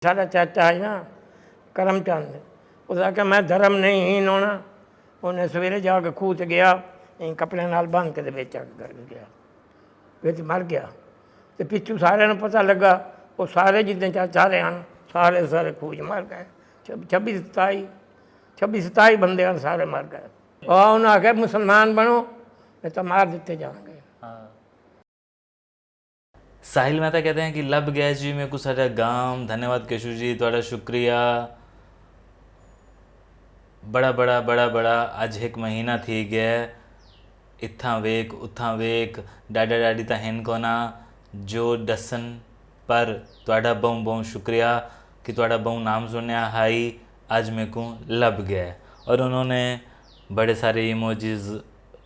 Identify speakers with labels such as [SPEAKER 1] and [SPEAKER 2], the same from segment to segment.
[SPEAKER 1] साडा चाचा है ना करमचंद, उसने आख्या मैं धर्म नहीं हीन होना। उन्हें सवेरे जाके खूह च गया, कपड़े नाल बंध के बिच अग कर गया, बिच मर गया। तो पिछू सारे पता लगा, वो सारे जितने चाचा रहे हैं सारे सारे खूह च मर गए। 26-27 बंदे हैं, सारे मर गए। और उन्हें आख्या मुसलमान बनो नहीं तो मार दिते जाएंगे।
[SPEAKER 2] साहिल मेहता कहते हैं कि लब गया जी मैं कुछ सारा गांव। धन्यवाद केशु जी, थोड़ा शुक्रिया। बड़ा अज एक महीना थी गया, इत्थां वेख उत्थां वेख, डाडा डाडी ता हिन कोना जो दसन पर थोड़ा बहु बहु शुक्रिया कि थोड़ा बहु नाम सुनया हाई अज मेरे को लब गया। और उन्होंने बड़े सारे इमोजीज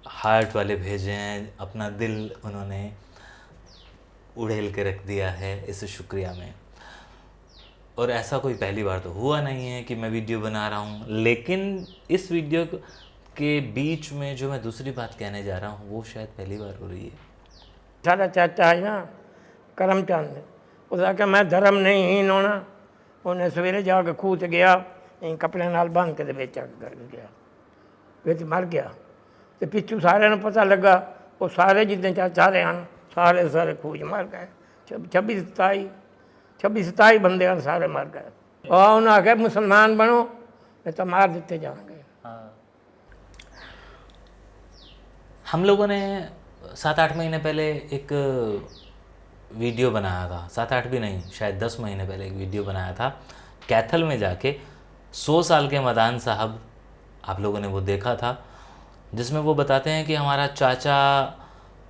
[SPEAKER 2] हार्ट वाले भेजे हैं, अपना दिल उन्होंने उड़ेल के रख दिया है इस शुक्रिया में। और ऐसा कोई पहली बार तो हुआ नहीं है कि मैं वीडियो बना रहा हूँ, लेकिन इस वीडियो के बीच में जो मैं दूसरी बात कहने जा रहा हूँ वो शायद पहली बार हो रही है।
[SPEAKER 1] साडा चाचा है ना करमचंद, उसने आख्या मैं धर्म नहीं हीन होना। उन्हें सवेरे जाके खूह च गया, कपड़े नाल बंध के बिच अग कर गया, बिच मर गया। तो पिछू सारे पता लगा, वो सारे जितने चाचा रहे हैं सारे सारे खूह च मर गए। 26-27 बंदे हैं, सारे मर गए। और उन्हें आख्या मुसलमान बनो नहीं तो मार दिते जाएंगे।
[SPEAKER 2] हम लोगों ने 7-8 महीने पहले एक वीडियो बनाया था, 7-8 भी नहीं शायद 10 महीने पहले एक वीडियो बनाया था कैथल में जाके। 100 साल के मदान साहब, आप लोगों ने वो देखा था, जिसमें वो बताते हैं कि हमारा चाचा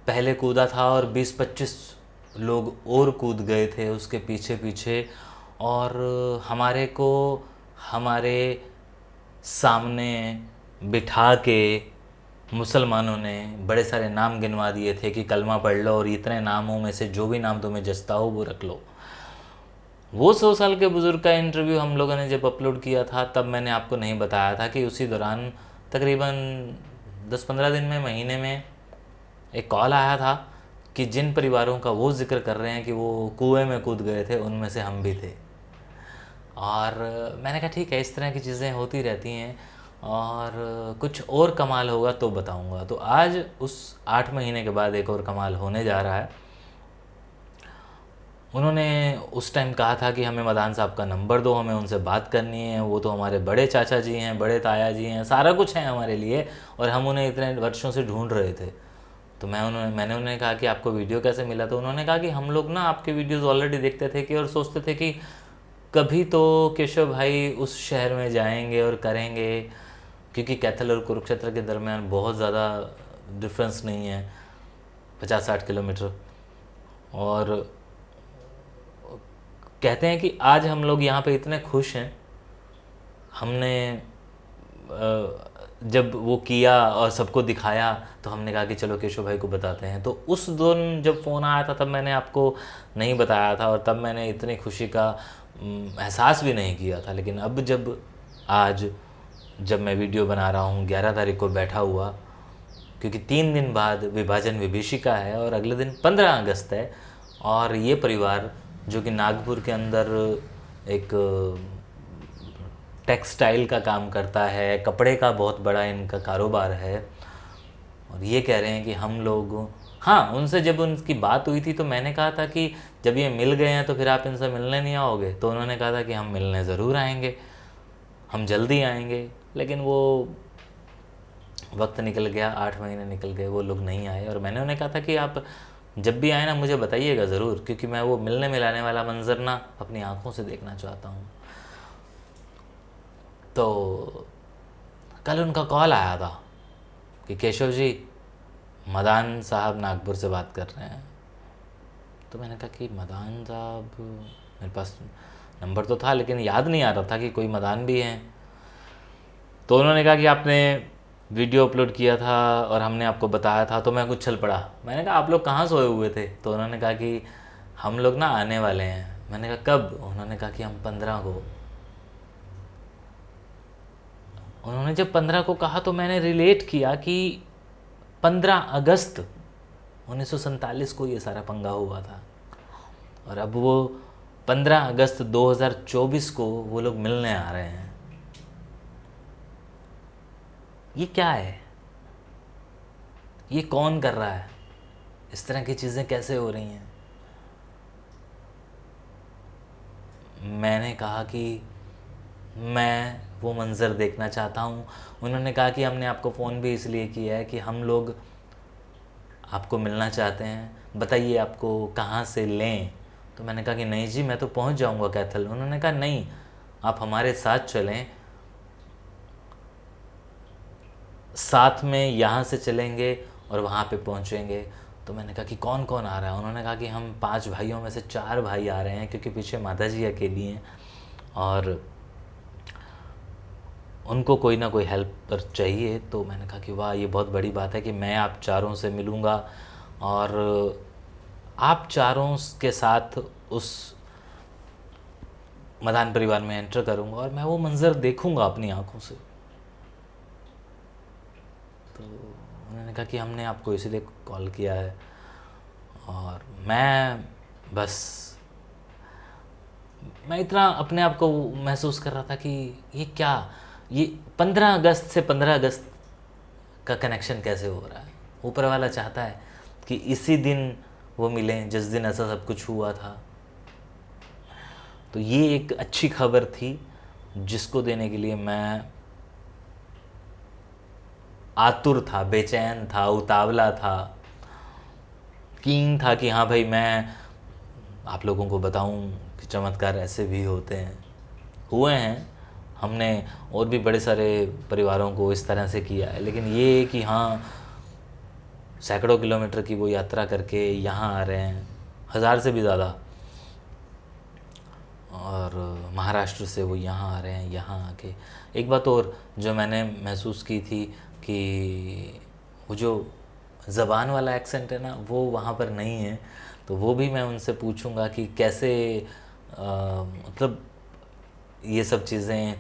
[SPEAKER 2] पहले कूदा था और 20-25 लोग और कूद गए थे उसके पीछे पीछे, और हमारे को हमारे सामने बिठा के मुसलमानों ने बड़े सारे नाम गिनवा दिए थे कि कलमा पढ़ लो और इतने नामों में से जो भी नाम तुम्हें जचता हो वो रख लो। वो 100 साल के बुज़ुर्ग का इंटरव्यू हम लोगों ने जब अपलोड किया था तब मैंने आपको नहीं बताया था कि उसी दौरान तकरीबन 10-15 दिन में, महीने में एक कॉल आया था कि जिन परिवारों का वो जिक्र कर रहे हैं कि वो कुएं में कूद गए थे, उनमें से हम भी थे। और मैंने कहा ठीक है, इस तरह की चीज़ें होती रहती हैं, और कुछ और कमाल होगा तो बताऊंगा। तो आज उस 8 महीने के बाद एक और कमाल होने जा रहा है। उन्होंने उस टाइम कहा था कि हमें मदान साहब का नंबर दो, हमें उनसे बात करनी है, वो तो हमारे बड़े चाचा जी हैं, बड़े ताया जी हैं, सारा कुछ है हमारे लिए, और हम उन्हें इतने वर्षों से ढूंढ रहे थे। तो मैंने उन्हें कहा कि आपको वीडियो कैसे मिला। तो उन्होंने कहा कि हम लोग ना आपके वीडियोस ऑलरेडी देखते थे कि और सोचते थे कि कभी तो केशव भाई उस शहर में जाएंगे और करेंगे, क्योंकि कैथल और कुरुक्षेत्र के दरमियान बहुत ज़्यादा डिफरेंस नहीं है, 50-60 किलोमीटर। और कहते हैं कि आज हम लोग यहाँ पे इतने खुश हैं, हमने जब वो किया और सबको दिखाया तो हमने कहा कि चलो केशव भाई को बताते हैं। तो उस दिन जब फ़ोन आया था तब मैंने आपको नहीं बताया था, और तब मैंने इतनी खुशी का एहसास भी नहीं किया था। लेकिन अब आज जब मैं वीडियो बना रहा हूँ 11 तारीख को बैठा हुआ, क्योंकि 3 दिन बाद विभाजन विभीषिका है और अगले दिन 15 अगस्त है, और ये परिवार जो कि नागपुर के अंदर एक टेक्सटाइल का काम करता है, कपड़े का बहुत बड़ा इनका कारोबार है, और ये कह रहे हैं कि हम लोग, हाँ, उनसे जब उनकी बात हुई थी तो मैंने कहा था कि जब ये मिल गए हैं तो फिर आप इनसे मिलने नहीं आओगे। तो उन्होंने कहा था कि हम मिलने ज़रूर आएंगे, हम जल्दी आएंगे। लेकिन वो वक्त निकल गया, 8 महीने निकल गए, वो लोग नहीं आए। और मैंने उन्हें कहा था कि आप जब भी आए ना मुझे बताइएगा ज़रूर, क्योंकि मैं वो मिलने मिलाने वाला मंजर ना अपनी आँखों से देखना चाहता हूँ। तो कल उनका कॉल आया था कि केशव जी मदान साहब नागपुर से बात कर रहे हैं। तो मैंने कहा कि मदान साहब, मेरे पास नंबर तो था लेकिन याद नहीं आ रहा था कि कोई मदान भी हैं। तो उन्होंने कहा कि आपने वीडियो अपलोड किया था और हमने आपको बताया था। तो मैं कुछ चल पड़ा, मैंने कहा आप लोग कहाँ सोए हुए थे। तो उन्होंने कहा कि हम लोग ना आने वाले हैं। मैंने कहा कब? उन्होंने कहा कि हम 15 को। उन्होंने जब 15 को कहा तो मैंने रिलेट किया कि 15 अगस्त 1947 को ये सारा पंगा हुआ था, और अब वो 15 अगस्त 2024 को वो लोग मिलने आ रहे हैं। ये क्या है? ये कौन कर रहा है? इस तरह की चीज़ें कैसे हो रही हैं? मैंने कहा कि मैं वो मंज़र देखना चाहता हूँ। उन्होंने कहा कि हमने आपको फ़ोन भी इसलिए किया है कि हम लोग आपको मिलना चाहते हैं, बताइए आपको कहाँ से लें। तो मैंने कहा कि नहीं जी, मैं तो पहुँच जाऊँगा कैथल। उन्होंने कहा नहीं, आप हमारे साथ चलें, साथ में यहाँ से चलेंगे और वहाँ पे पहुँचेंगे। तो मैंने कहा कि कौन कौन आ रहा है? उन्होंने कहा कि हम 5 भाइयों में से 4 भाई आ रहे हैं, क्योंकि पीछे माता जी अकेली हैं और उनको कोई ना कोई हेल्पर चाहिए। तो मैंने कहा कि वाह, ये बहुत बड़ी बात है कि मैं आप चारों से मिलूँगा और आप चारों के साथ उस मदान परिवार में एंटर करूँगा और मैं वो मंज़र देखूँगा अपनी आँखों से। तो उन्होंने कहा कि हमने आपको इसीलिए कॉल किया है। और मैं इतना अपने आप को महसूस कर रहा था कि ये क्या, ये 15 अगस्त से 15 अगस्त का कनेक्शन कैसे हो रहा है? ऊपर वाला चाहता है कि इसी दिन वो मिलें जिस दिन ऐसा सब कुछ हुआ था। तो ये एक अच्छी खबर थी जिसको देने के लिए मैं आतुर था, बेचैन था, उतावला था, कीन था कि हाँ भाई, मैं आप लोगों को बताऊं कि चमत्कार ऐसे भी होते हैं, हुए हैं। हमने और भी बड़े सारे परिवारों को इस तरह से किया है, लेकिन ये कि हाँ, सैकड़ों किलोमीटर की वो यात्रा करके यहाँ आ रहे हैं, 1000 से भी ज़्यादा, और महाराष्ट्र से वो यहाँ आ रहे हैं। यहाँ आके एक बात और जो मैंने महसूस की थी कि वो जो ज़बान वाला एक्सेंट है ना, वो वहाँ पर नहीं है। तो वो भी मैं उनसे पूछूंगा कि कैसे मतलब ये सब चीज़ें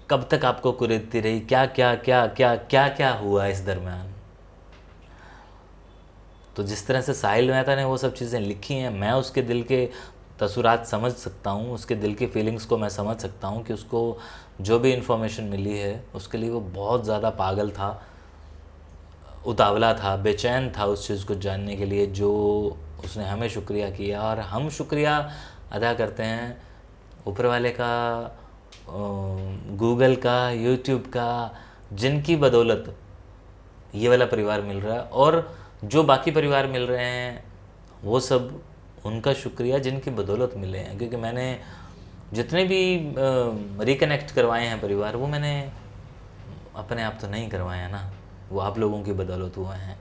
[SPEAKER 2] कब तक आपको कुरेदती रही, क्या क्या क्या क्या क्या क्या हुआ इस दरमियान। तो जिस तरह से साहिल मेहता ने वो सब चीज़ें लिखी हैं, मैं उसके दिल के तसुरात समझ सकता हूँ, उसके दिल की फीलिंग्स को मैं समझ सकता हूँ कि उसको जो भी इन्फॉर्मेशन मिली है उसके लिए वो बहुत ज़्यादा पागल था, उतावला था, बेचैन था उस चीज़ को जानने के लिए, जो उसने हमें शुक्रिया किया। और हम शुक्रिया अदा करते हैं ऊपर वाले का, गूगल का, यूट्यूब का, जिनकी बदौलत ये वाला परिवार मिल रहा है। और जो बाकी परिवार मिल रहे हैं वो सब उनका शुक्रिया जिनकी बदौलत मिले हैं, क्योंकि मैंने जितने भी रिकनेक्ट करवाए हैं परिवार, वो मैंने अपने आप तो नहीं करवाए हैं ना, वो आप लोगों की बदौलत हुए हैं।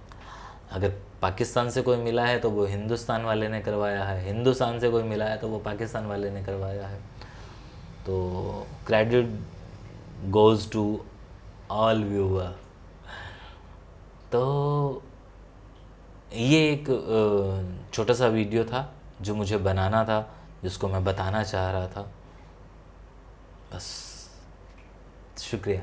[SPEAKER 2] अगर पाकिस्तान से कोई मिला है तो वो हिंदुस्तान वाले ने करवाया है, हिंदुस्तान से कोई मिला है तो वो पाकिस्तान वाले ने करवाया है। तो credit goes to all viewer. तो ये एक छोटा सा वीडियो था जो मुझे बनाना था, जिसको मैं बताना चाह रहा था। बस, शुक्रिया।